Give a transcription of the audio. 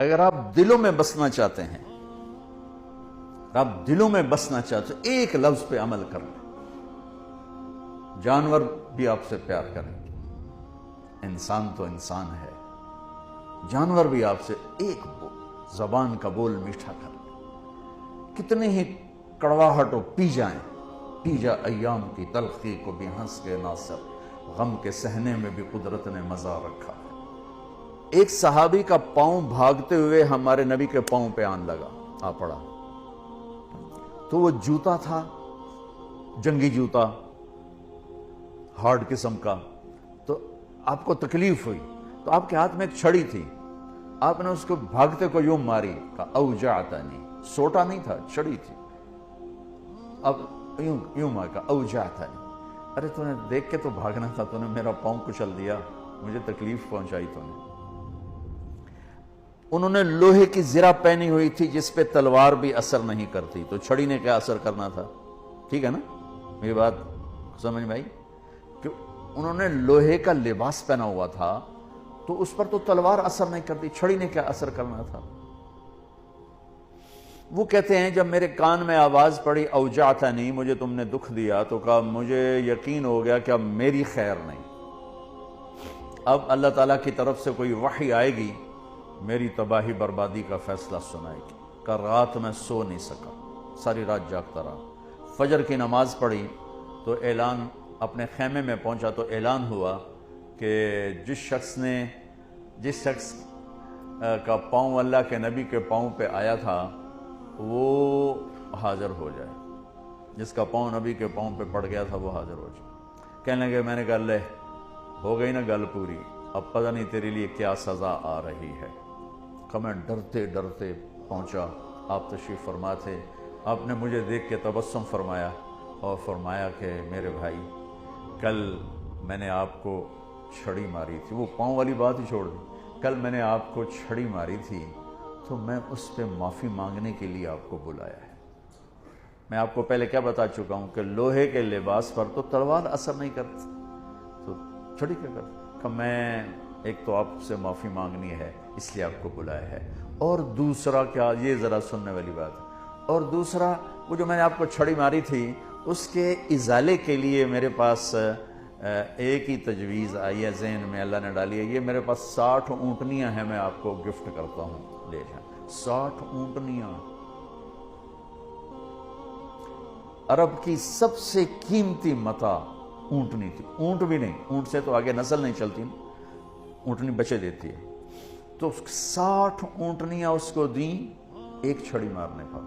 اگر آپ دلوں میں بسنا چاہتے ہیں، آپ دلوں میں بسنا چاہتے ہیں، ایک لفظ پہ عمل کر لیں، جانور بھی آپ سے پیار کریں گے، انسان تو انسان ہے، جانور بھی آپ سے ایک زبان کا بول میٹھا کر لیں، کتنے ہی کڑواہٹ ہو پی جائیں، پی جا ایام کی تلخی کو بھی ہنس کے ناصر، غم کے سہنے میں بھی قدرت نے مزہ رکھا ہے۔ ایک صحابی کا پاؤں بھاگتے ہوئے ہمارے نبی کے پاؤں پہ آن لگا، آ پڑا، تو وہ جوتا تھا، جنگی جوتا، ہارڈ قسم کا، تو آپ کو تکلیف ہوئی، تو آپ کے ہاتھ میں ایک چھڑی تھی، آپ نے اس کو بھاگتے کو یوں ماری، کہا اوجعتنی، سوٹا نہیں تھا، چھڑی تھی، اب یوں مار، کہا اوجعتنی، ارے تو نے دیکھ کے تو بھاگنا تھا، تو نے میرا پاؤں کچل دیا، مجھے تکلیف پہنچائی تو نے۔ انہوں نے لوہے کی زرہ پہنی ہوئی تھی جس پہ تلوار بھی اثر نہیں کرتی، تو چھڑی نے کیا اثر کرنا تھا؟ ٹھیک ہے نا، میری بات سمجھ میں آئی؟ کہ انہوں نے لوہے کا لباس پہنا ہوا تھا تو اس پر تو تلوار اثر نہیں کرتی، چھڑی نے کیا اثر کرنا تھا؟ وہ کہتے ہیں جب میرے کان میں آواز پڑی اوجعتنی، مجھے تم نے دکھ دیا، تو کہا مجھے یقین ہو گیا کہ اب میری خیر نہیں، اب اللہ تعالیٰ کی طرف سے کوئی وحی آئے گی، میری تباہی بربادی کا فیصلہ سنائے گی۔ کہ رات میں سو نہیں سکا، ساری رات جاگتا رہا، فجر کی نماز پڑھی تو اعلان، اپنے خیمے میں پہنچا تو اعلان ہوا کہ جس شخص کا پاؤں اللہ کے نبی کے پاؤں پہ آیا تھا وہ حاضر ہو جائے، جس کا پاؤں نبی کے پاؤں پہ پڑ گیا تھا وہ حاضر ہو جائے۔ کہنے لگے، میں نے کہا لے ہو گئی نا گل پوری، اب پتہ نہیں تیرے لیے کیا سزا آ رہی ہے۔ کہ میں ڈرتے ڈرتے پہنچا، آپ تشریف فرما تھے، آپ نے مجھے دیکھ کے تبسم فرمایا اور فرمایا کہ میرے بھائی، کل میں نے آپ کو چھڑی ماری تھی، وہ پاؤں والی بات ہی چھوڑ دی، کل میں نے آپ کو چھڑی ماری تھی تو میں اس پہ معافی مانگنے کے لیے آپ کو بلایا ہے۔ میں آپ کو پہلے کیا بتا چکا ہوں کہ لوہے کے لباس پر تو تلوار اثر نہیں کرتی، تو چھڑی کیا کرتی؟ کہ میں ایک تو آپ سے معافی مانگنی ہے اس لیے آپ کو بلایا ہے، اور دوسرا کیا، یہ ذرا سننے والی بات ہے، اور دوسرا وہ جو میں نے آپ کو چھڑی ماری تھی اس کے ازالے کے لیے میرے پاس ایک ہی تجویز آئی ہے ذہن میں، اللہ نے ڈالی ہے، یہ میرے پاس 60 اونٹنیاں ہیں، میں آپ کو گفٹ کرتا ہوں، لے جائیں۔ 60 اونٹنیاں، عرب کی سب سے قیمتی متاع اونٹنی تھی، اونٹ بھی نہیں، اونٹ سے تو آگے نسل نہیں چلتی، اونٹنی بچے دیتی ہے، تو 60 اونٹنیاں اس کو دیں ایک چھڑی مارنے پر۔